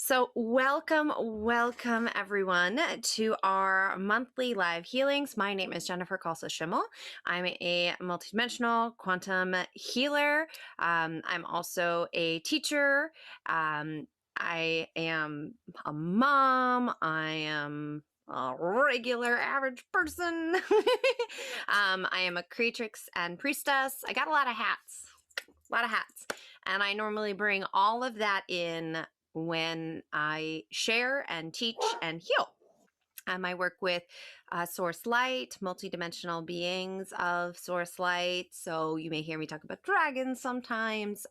So welcome everyone to our monthly live healings. My name is Jennifer Khalsa Shimmel. I'm a multidimensional quantum healer. I'm also a teacher. I am a mom. I am a regular average person. I am a creatrix and priestess. I got a lot of hats. And I normally bring all of that in when I share and teach and heal. I work with source light, multidimensional beings of source light. So you may hear me talk about dragons sometimes,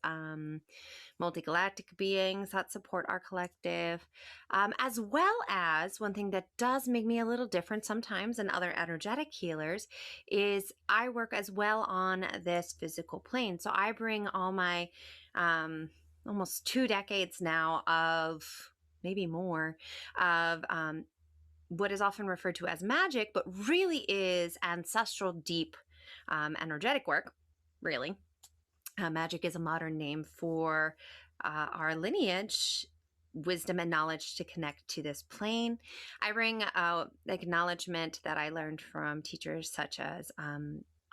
multigalactic beings that support our collective, as well as one thing that does make me a little different sometimes than other energetic healers is I work as well on this physical plane. So I bring all my almost 2 decades now of maybe more of what is often referred to as magic, but really is ancestral, deep, energetic work, really. Magic is a modern name for our lineage, wisdom and knowledge to connect to this plane. I bring acknowledgement that I learned from teachers such as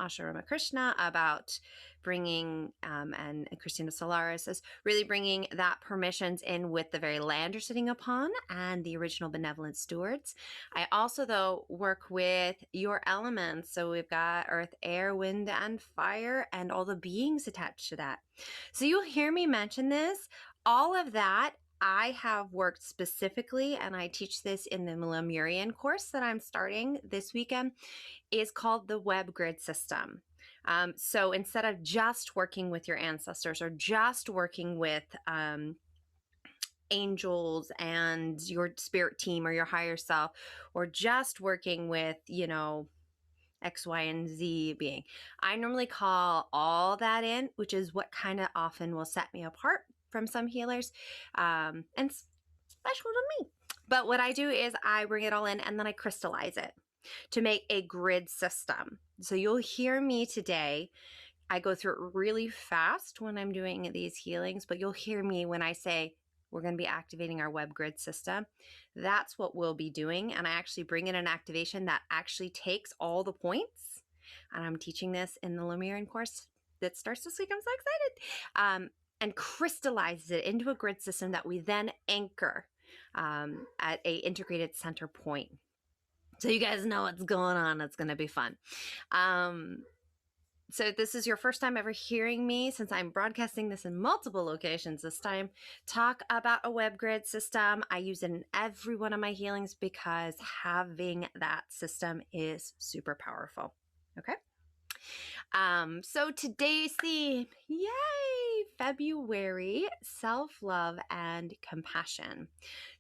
Asha Ramakrishna about bringing, and Christina Solaris is really bringing that permissions in with the very land you're sitting upon and the original benevolent stewards. I also, though, work with your elements. So we've got earth, air, wind, and fire, and all the beings attached to that. So you'll hear me mention this. All of that I have worked specifically, and I teach this in the Lemuria course that I'm starting this weekend, is called the web grid system. So instead of just working with your ancestors or just working with angels and your spirit team or your higher self, or just working with, X, Y, and Z being, I normally call all that in, which is what kind of often will set me apart from some healers, and special to me. But what I do is I bring it all in and then I crystallize it to make a grid system. So you'll hear me today. I go through it really fast when I'm doing these healings, but you'll hear me when I say we're going to be activating our web grid system. That's what we'll be doing. And I actually bring in an activation that actually takes all the points. And I'm teaching this in the Lemuria course that starts this week. I'm so excited. And crystallizes it into a grid system that we then anchor at a integrated center point. So you guys know what's going on. It's going to be fun. So if this is your first time ever hearing me, since I'm broadcasting this in multiple locations this time, talk about a web grid system. I use it in every one of my healings because having that system is super powerful. Okay. So today's theme, yay, February, self-love and compassion.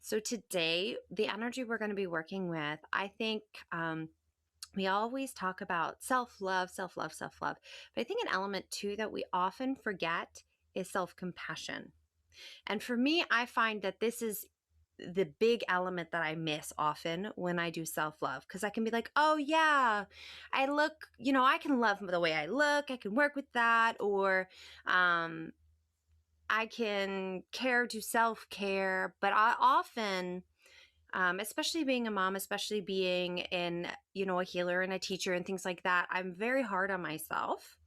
So today, the energy we're going to be working with, I think, we always talk about self-love. But I think an element too that we often forget is self-compassion. And for me, I find that this is the big element that I miss often when I do self-love, because I can be like, oh yeah, I look, I can love the way I look. I can work with that. Or I can do self-care. But I often, especially being a mom, especially being in, a healer and a teacher and things like that, I'm very hard on myself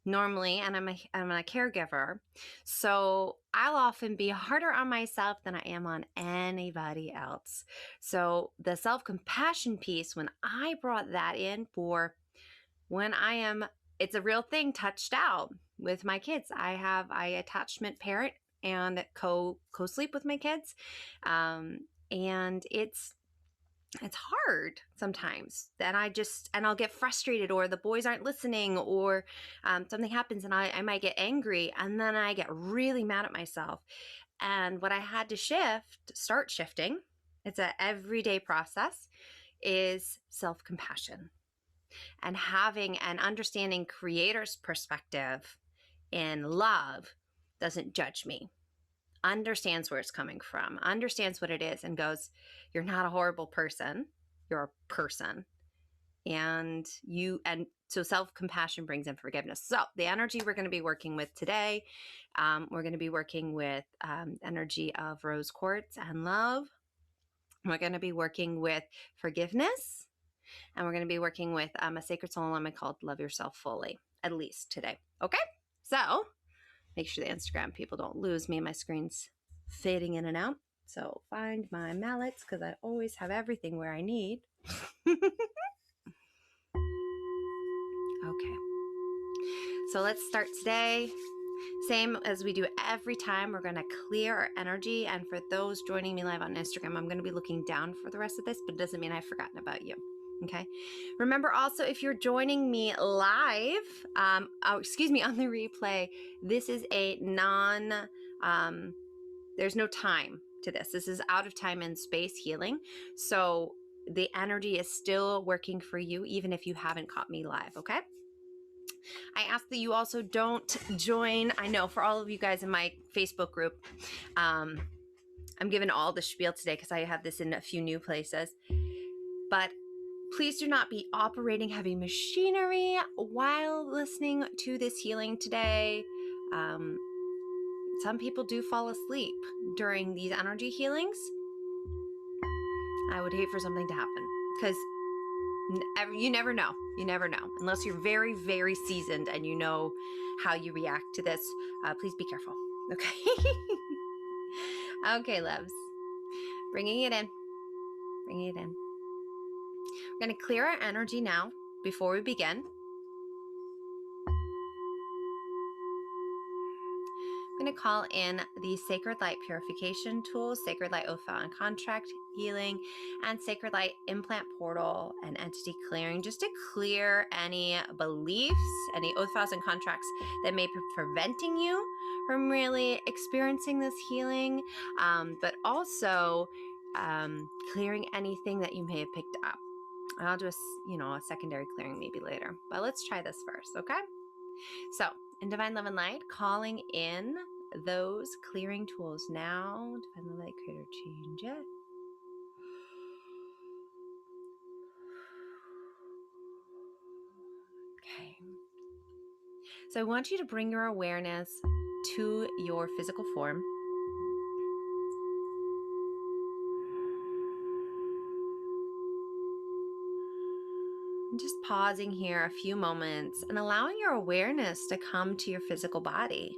normally, and I'm a caregiver. So I'll often be harder on myself than I am on anybody else. So the self-compassion piece, when I brought that in for when it's a real thing, touched out with my kids. I attachment parent and co-sleep with my kids. And it's hard sometimes. And I'll get frustrated, or the boys aren't listening, or something happens and I might get angry, and then I get really mad at myself. And what I had to start shifting, it's an everyday process, is self-compassion. And having an understanding creator's perspective in love doesn't judge me, understands where it's coming from, understands what it is, and goes, you're not a horrible person. You're a person. And so self-compassion brings in forgiveness. So the energy we're going to be working with today, we're going to be working with energy of rose quartz and love. We're going to be working with forgiveness, and we're going to be working with a sacred soul element called Love Yourself Fully, at least today. Okay, so make sure the Instagram people don't lose me. My screen's fading in and out. So find my mallets, because I always have everything where I need. Okay, so let's start today. Same as we do every time, we're going to clear our energy. And for those joining me live on Instagram, I'm going to be looking down for the rest of this, but it doesn't mean I've forgotten about you. Okay. Remember also, if you're joining me live, on the replay, this is a there's no time to this. This is out of time and space healing. So the energy is still working for you, even if you haven't caught me live. Okay. I ask that you also don't join. I know for all of you guys in my Facebook group, I'm giving all the spiel today because I have this in a few new places. But please do not be operating heavy machinery while listening to this healing today. Some people do fall asleep during these energy healings. I would hate for something to happen because you never know. You never know. Unless you're very, very seasoned and you know how you react to this. Please be careful. Okay. Okay, loves. Bringing it in. Bringing it in. We're going to clear our energy now before we begin. I'm going to call in the Sacred Light Purification Tools, Sacred Light Oath Vow and Contract Healing, and Sacred Light Implant Portal and Entity Clearing, just to clear any beliefs, any oath vows and contracts that may be preventing you from really experiencing this healing, but also clearing anything that you may have picked up. And I'll do a secondary clearing maybe later, but let's try this first, okay? So, in Divine Love and Light, calling in those clearing tools now. Divine Love, Light, Creator, change it. Okay. So I want you to bring your awareness to your physical form. I'm just pausing here a few moments and allowing your awareness to come to your physical body.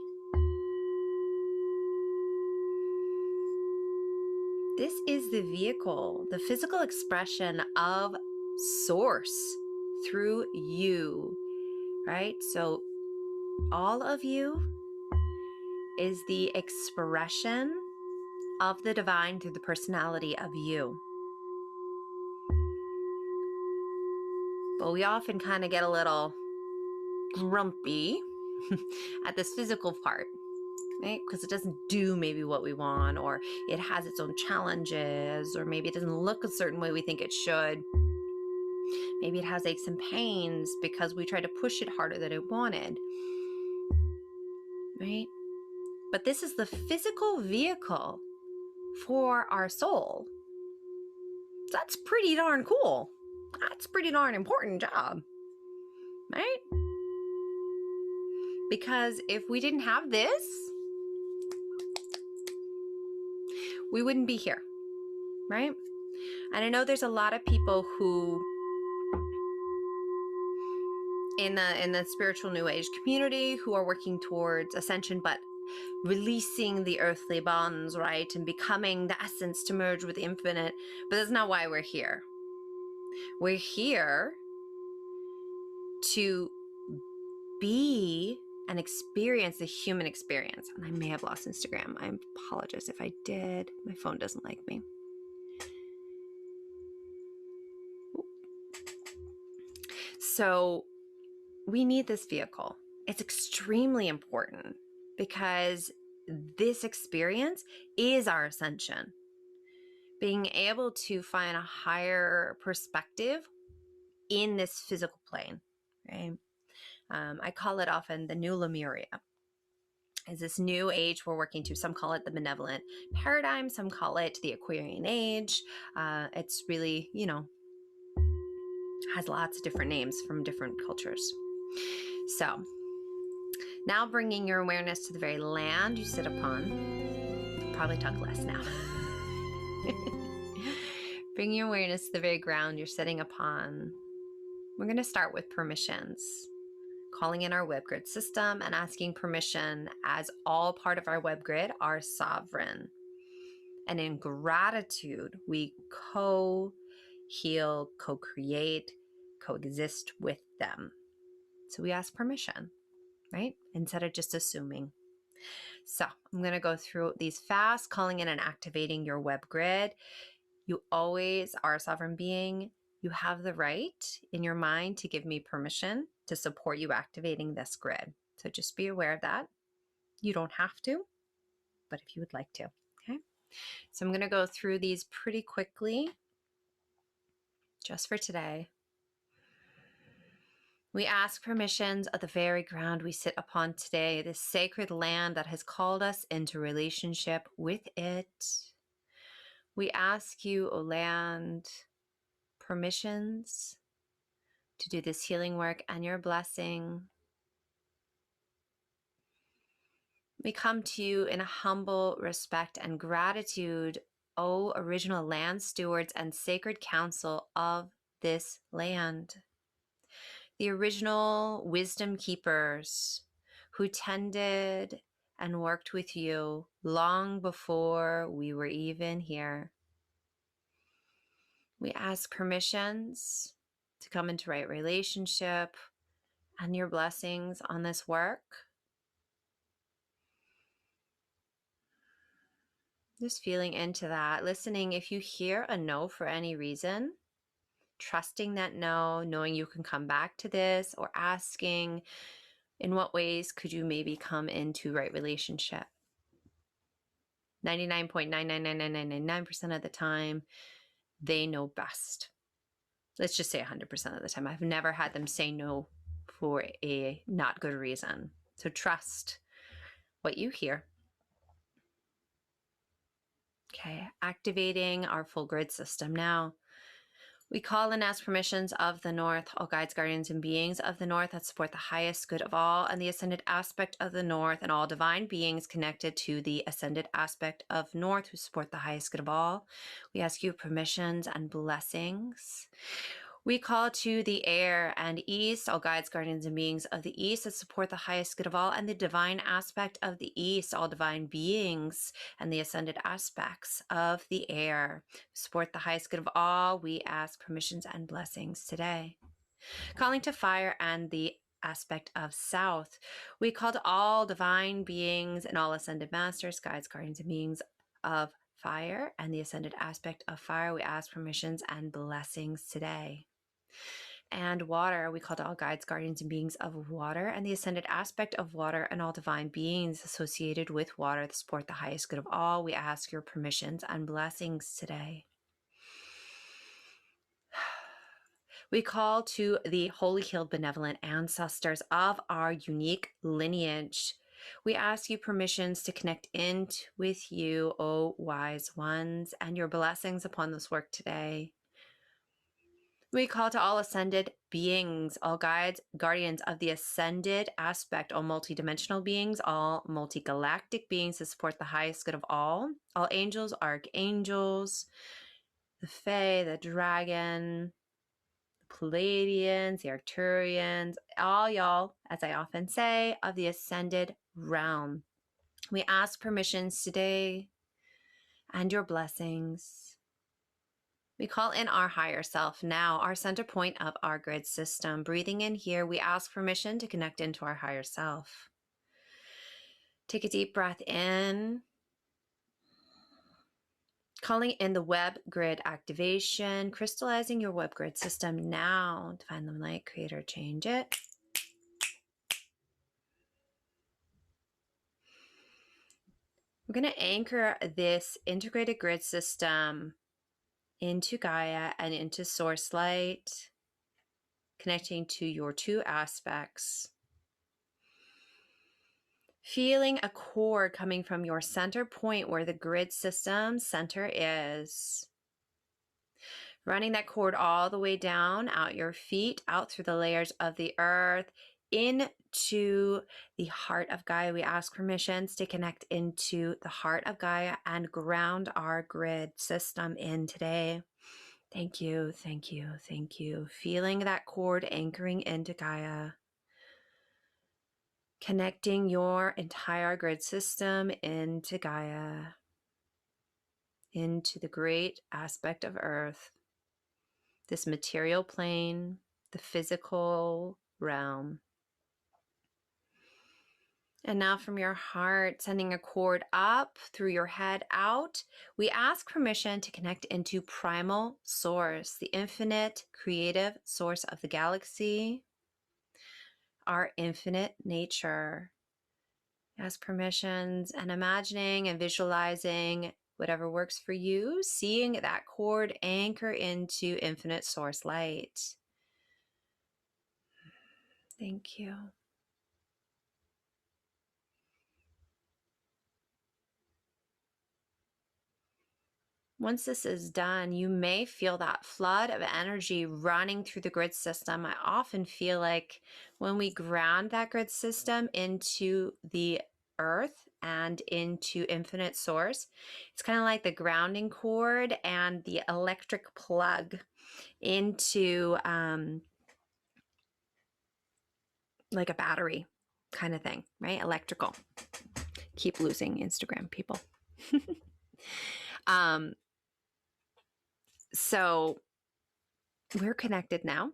This is the vehicle, the physical expression of Source through you, right? So all of you is the expression of the divine through the personality of you. But we often kind of get a little grumpy at this physical part, right? Because it doesn't do maybe what we want, or it has its own challenges, or maybe it doesn't look a certain way we think it should. Maybe it has aches and pains because we tried to push it harder than it wanted, right? But this is the physical vehicle for our soul. So that's pretty darn cool. That's a pretty darn important job, right? Because if we didn't have this, we wouldn't be here, right? And I know there's a lot of people who in the spiritual new age community who are working towards ascension, but releasing the earthly bonds, right? And becoming the essence to merge with the infinite. But that's not why we're here. We're here to be and experience the human experience. And I may have lost Instagram. I apologize if I did. My phone doesn't like me. So we need this vehicle. It's extremely important because this experience is our ascension. Being able to find a higher perspective in this physical plane, right? I call it often the new Lemuria. Is this new age we're working to. Some call it the benevolent paradigm. Some call it the Aquarian age. It's really, Has lots of different names from different cultures. So now bringing your awareness to the very land you sit upon. Probably talk less now. Bring your awareness to the very ground you're sitting upon. We're going to start with permissions, calling in our web grid system and asking permission, as all part of our web grid are sovereign. And in gratitude, we co-heal, co-create, coexist with them. So we ask permission, right? Instead of just assuming. So I'm going to go through these fast, calling in and activating your web grid. You always are a sovereign being. You have the right in your mind to give me permission to support you activating this grid. So just be aware of that. You don't have to, but if you would like to, okay? So I'm going to go through these pretty quickly just for today. We ask permissions of the very ground we sit upon today, this sacred land that has called us into relationship with it. We ask you, O land, permissions to do this healing work and your blessing. We come to you in a humble respect and gratitude, O original land stewards and sacred council of this land. The original wisdom keepers who tended and worked with you long before we were even here. We ask permissions to come into right relationship and your blessings on this work. Just feeling into that, listening. If you hear a no for any reason, trusting that no, knowing you can come back to this, or asking, in what ways could you maybe come into right relationship? 99.99999% of the time, they know best. Let's just say 100% of the time. I've never had them say no for a not good reason. So trust what you hear. Okay, activating our full grid system now. We call and ask permissions of the North, all guides, guardians, and beings of the North that support the highest good of all, and the ascended aspect of the North, and all divine beings connected to the ascended aspect of North who support the highest good of all. We ask you permissions and blessings. We call to the air and east, all guides, guardians, and beings of the east that support the highest good of all, and the divine aspect of the east, all divine beings and the ascended aspects of the air support the highest good of all. We ask permissions and blessings today. Calling to fire and the aspect of south, we call to all divine beings and all ascended masters, guides, guardians, and beings of fire and the ascended aspect of fire. We ask permissions and blessings today. And water, we call to all guides, guardians, and beings of water and the ascended aspect of water and all divine beings associated with water that support the highest good of all. We ask your permissions and blessings today. We call to the holy, healed, benevolent ancestors of our unique lineage. We ask you permissions to connect in with you, O wise ones, and your blessings upon this work today. We call to all ascended beings, all guides, guardians of the ascended aspect, all multidimensional beings, all multigalactic beings to support the highest good of all angels, archangels, the Fae, the dragon, the Pleiadians, the Arcturians, all y'all, as I often say, of the ascended realm. We ask permissions today and your blessings. We call in our higher self now, our center point of our grid system. Breathing in here, we ask permission to connect into our higher self. Take a deep breath in. Calling in the web grid activation, crystallizing your web grid system now. Divine the light, creator, change it. We're going to anchor this integrated grid system into Gaia and into source light, connecting to your two aspects. Feeling a cord coming from your center point where the grid system center is. Running that cord all the way down, out your feet, out through the layers of the earth, into the heart of Gaia. We ask permissions to connect into the heart of Gaia and ground our grid system in today. Thank you, thank you, thank you. Feeling that cord anchoring into Gaia. Connecting your entire grid system into Gaia, into the great aspect of Earth, this material plane, the physical realm. And now from your heart, sending a cord up through your head out, we ask permission to connect into primal source, the infinite creative source of the galaxy, our infinite nature. Ask permissions and imagining and visualizing whatever works for you, seeing that cord anchor into infinite source light. Thank you. Once this is done, you may feel that flood of energy running through the grid system. I often feel like when we ground that grid system into the earth and into infinite source, it's kind of like the grounding cord and the electric plug into like a battery kind of thing, right? Electrical. Keep losing Instagram people. So we're connected now.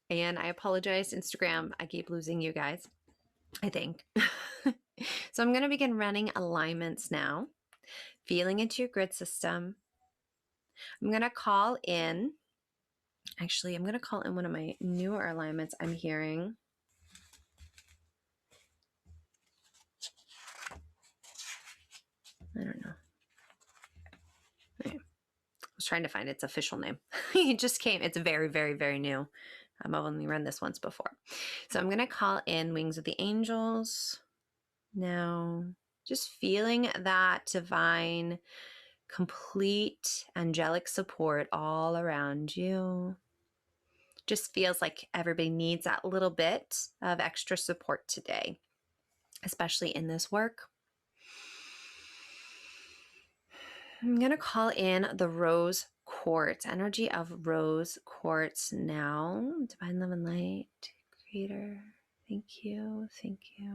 And I apologize, Instagram. I keep losing you guys, I think. So I'm going to begin running alignments now, feeling into your grid system. I'm going to call in, actually, I'm going to call in one of my newer alignments I'm hearing. I don't know. I was trying to find its official name. It just came. It's very, very, very new. I've only run this once before. So I'm going to call in Wings of the Angels. Now, just feeling that divine, complete angelic support all around you. Just feels like everybody needs that little bit of extra support today, especially in this work. I'm going to call in the rose quartz, energy of rose quartz now. Divine love and light, creator. Thank you. Thank you.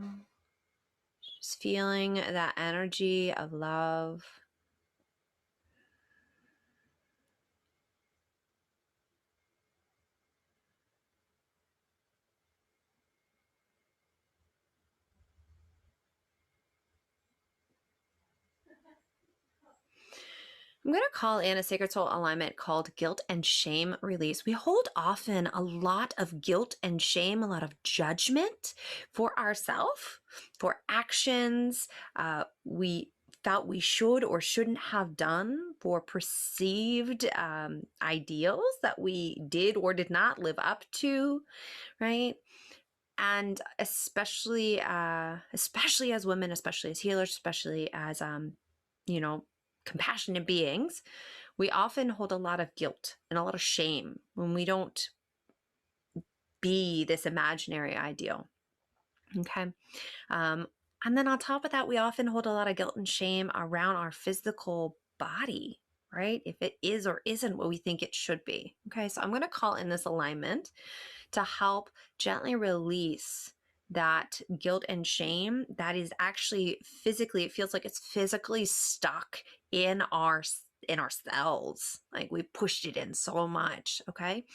Just feeling that energy of love. I'm going to call in a sacred soul alignment called guilt and shame release. We hold often a lot of guilt and shame, a lot of judgment for ourselves, for actions we felt we should or shouldn't have done, for perceived ideals that we did or did not live up to, right? And especially as women, especially as healers, especially as compassionate beings, we often hold a lot of guilt and a lot of shame when we don't be this imaginary ideal. Okay. And then on top of that, we often hold a lot of guilt and shame around our physical body, right? If it is or isn't what we think it should be. Okay. So I'm going to call in this alignment to help gently release that guilt and shame that is actually physically, it feels like it's physically stuck in our cells. Like we pushed it in so much. Okay.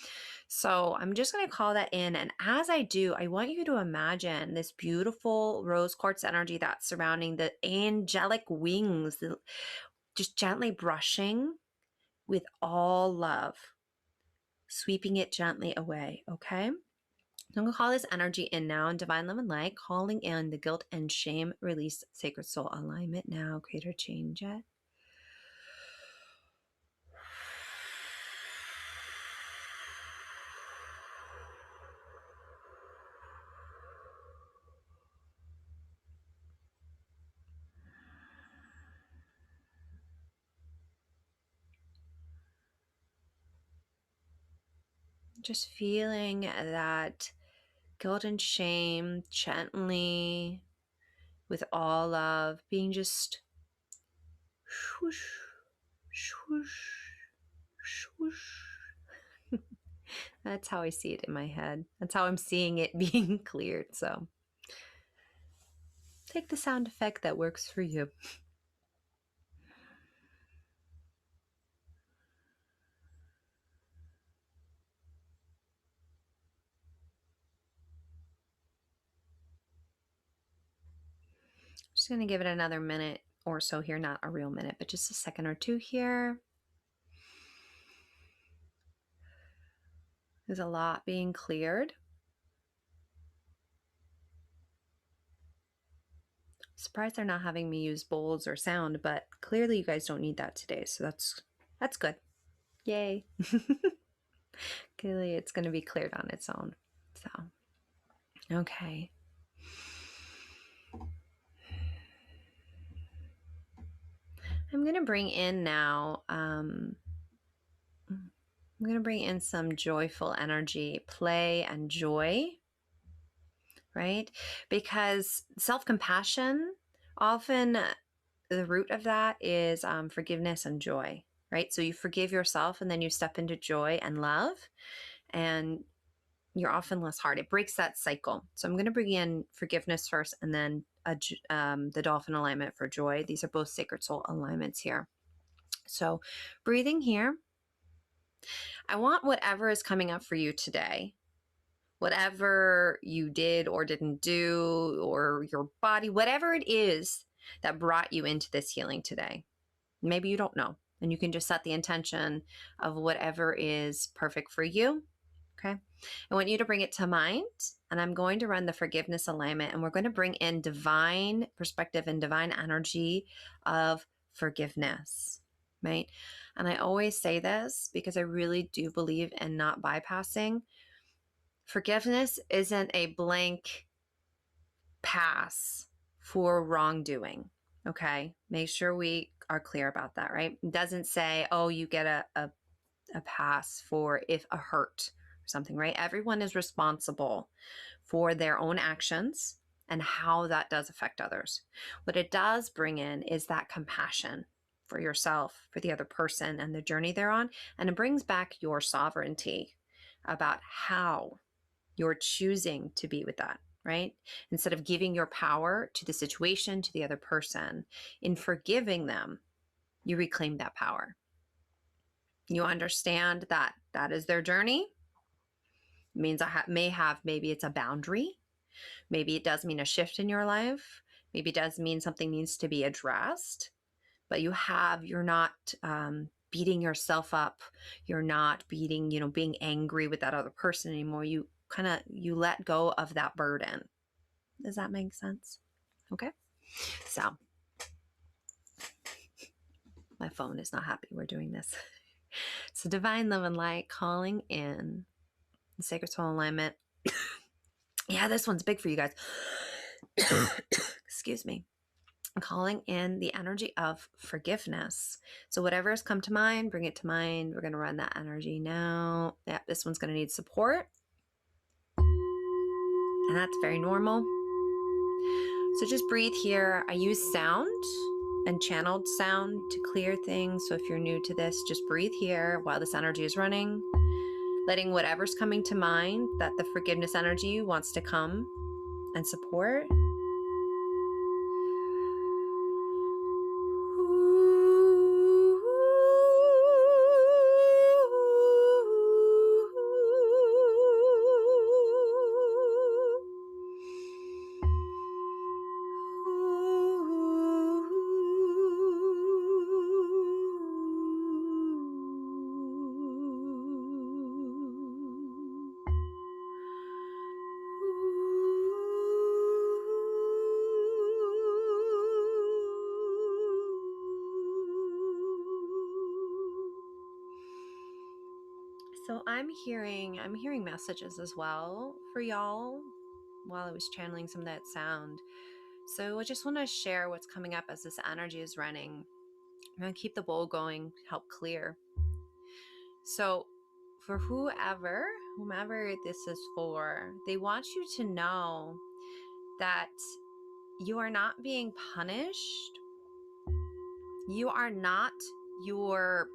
So I'm just going to call that in. And as I do, I want you to imagine this beautiful rose quartz energy that's surrounding the angelic wings, just gently brushing with all love, sweeping it gently away. Okay. I'm going to call this energy in now in divine love and light, calling in the guilt and shame release sacred soul alignment now. Creator, change it. Just feeling that guilt and shame gently, with all love, being just swoosh, swoosh, swoosh. That's how I see it in my head. That's how I'm seeing it being cleared. So take the sound effect that works for you. Just going to give it another minute or so here, not a real minute, but just a second or two here. There's a lot being cleared. Surprised they're not having me use bowls or sound, but clearly you guys don't need that today, so that's good. Yay. Clearly it's going to be cleared on its own. So, okay. I'm going to bring in now, I'm going to bring in some joyful energy, play and joy, right? Because self-compassion, often the root of that is forgiveness and joy, right? So you forgive yourself and then you step into joy and love, and you're often less hard. It breaks that cycle. So I'm going to bring in forgiveness first and then the dolphin alignment for joy. These are both sacred soul alignments here. So breathing here. I want whatever is coming up for you today, whatever you did or didn't do, or your body, whatever it is that brought you into this healing today. Maybe you don't know, and you can just set the intention of whatever is perfect for you. Okay. I want you to bring it to mind, and I'm going to run the forgiveness alignment, and we're going to bring in divine perspective and divine energy of forgiveness, right? And I always say this because I really do believe in not bypassing. Forgiveness isn't a blank pass for wrongdoing. Okay. Make sure we are clear about that, right? It doesn't say, oh, you get a pass for if a hurt or something, right? Everyone is responsible for their own actions and how that does affect others. What it does bring in is that compassion for yourself, for the other person and the journey they're on. And it brings back your sovereignty about how you're choosing to be with that, right? Instead of giving your power to the situation, to the other person, in forgiving them, you reclaim that power. You understand that that is their journey. It means maybe it's a boundary. Maybe it does mean a shift in your life. Maybe it does mean something needs to be addressed, but you're not beating yourself up. You're not being angry with that other person anymore. You let go of that burden. Does that make sense? Okay. So my phone is not happy we're doing this. So divine love and light, calling in the sacred soul alignment. Yeah, this one's big for you guys. Excuse me. I'm calling in the energy of forgiveness. So whatever has come to mind, bring it to mind. We're going to run that energy now. Yeah, this one's going to need support. And that's very normal. So just breathe here. I use sound and channeled sound to clear things. So if you're new to this, just breathe here while this energy is running, letting whatever's coming to mind that the forgiveness energy wants to come and support. So I'm hearing messages as well for y'all while I was channeling some of that sound. So I just want to share what's coming up as this energy is running. I'm going to keep the bowl going, help clear. So for whomever this is for, they want you to know that you are not being punished. You are not your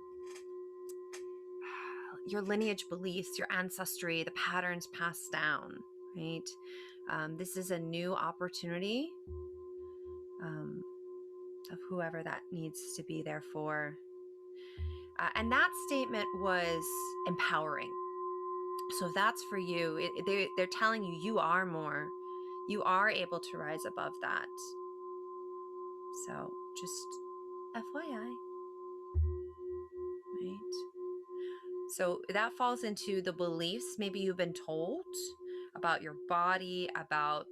lineage beliefs, your ancestry, the patterns passed down, right? This is a new opportunity of whoever that needs to be there for. And that statement was empowering. So if that's for you, they're telling you, you are more. You are able to rise above that. So just FYI, right? So that falls into the beliefs maybe you've been told about your body, about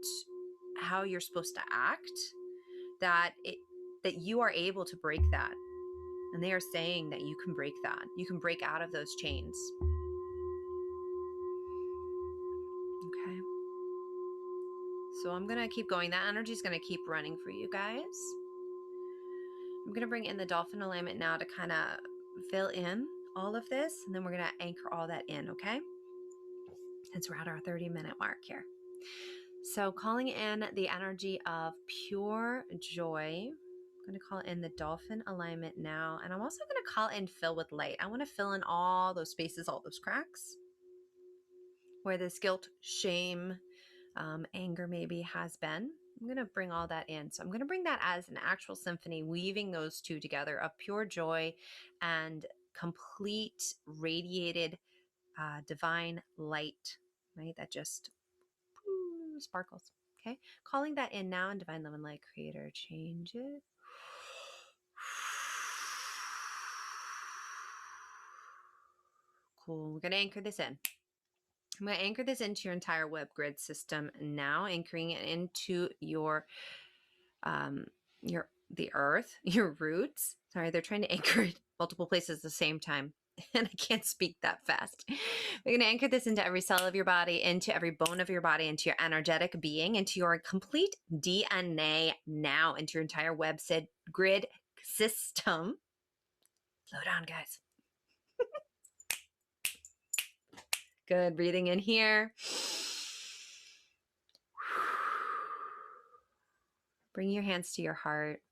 how you're supposed to act, that you are able to break that. And they are saying that you can break that. You can break out of those chains. Okay. So I'm going to keep going. That energy is going to keep running for you guys. I'm going to bring in the dolphin alignment now to kind of fill in all of this. And then we're going to anchor all that in, okay? Since we're at our 30-minute mark here. So calling in the energy of pure joy. I'm going to call in the dolphin alignment now. And I'm also going to call in fill with light. I want to fill in all those spaces, all those cracks where this guilt, shame, anger maybe has been. I'm going to bring all that in. So I'm going to bring that as an actual symphony, weaving those two together of pure joy and complete radiated divine light, right? That just sparkles. Okay. Calling that in now, and divine love and light, creator, change it. Cool. We're going to anchor this in. I'm going to anchor this into your entire web grid system now, anchoring it into your the earth, your roots. Sorry, they're trying to anchor it multiple places at the same time, and I can't speak that fast. We're going to anchor this into every cell of your body, into every bone of your body, into your energetic being, into your complete DNA now, into your entire web grid system. Slow down, guys. Good. Breathing in here. Bring your hands to your heart.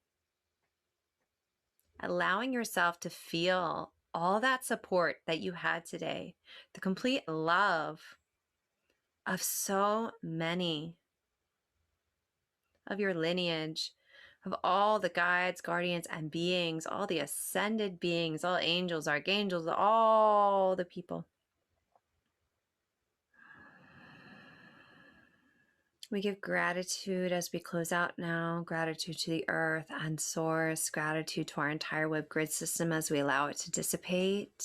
Allowing yourself to feel all that support that you had today, the complete love of so many of your lineage, of all the guides, guardians, and beings, all the ascended beings, all angels, archangels, all the people. We give gratitude as we close out now, gratitude to the earth and source, gratitude to our entire web grid system as we allow it to dissipate.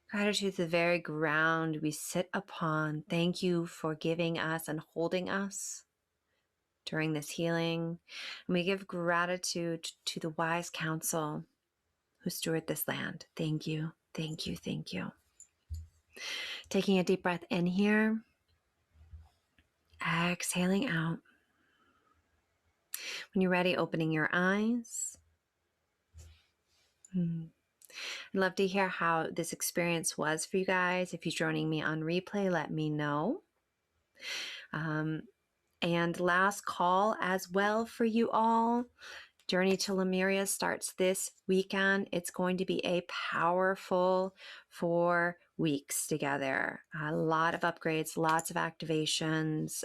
Gratitude to the very ground we sit upon. Thank you for giving us and holding us during this healing. And we give gratitude to the wise council who steward this land. Thank you, thank you, thank you. Taking a deep breath in here. Exhaling out. When you're ready, opening your eyes. I'd love to hear how this experience was for you guys. If you're joining me on replay, let me know. And last call as well for you all. Journey to Lemuria starts this weekend. It's going to be a powerful 4 weeks together. A lot of upgrades, lots of activations,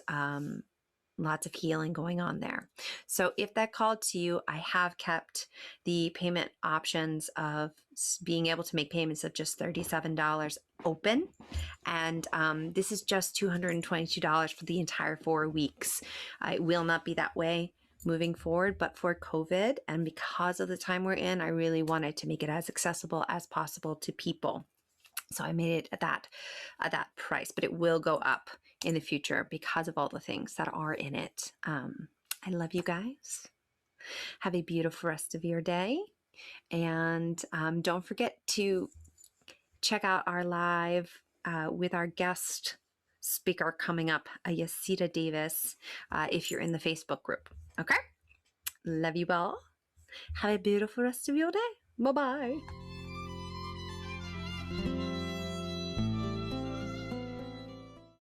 lots of healing going on there. So if that called to you, I have kept the payment options of being able to make payments of just $37 open. And this is just $222 for the entire 4 weeks. It will not be that way moving forward, but for COVID and because of the time we're in, I really wanted to make it as accessible as possible to people. So I made it at that price, but it will go up in the future because of all the things that are in it. I love you guys. Have a beautiful rest of your day. And don't forget to check out our live with our guest speaker coming up, Yasita Davis, if you're in the Facebook group. Okay? Love you all. Have a beautiful rest of your day. Bye-bye.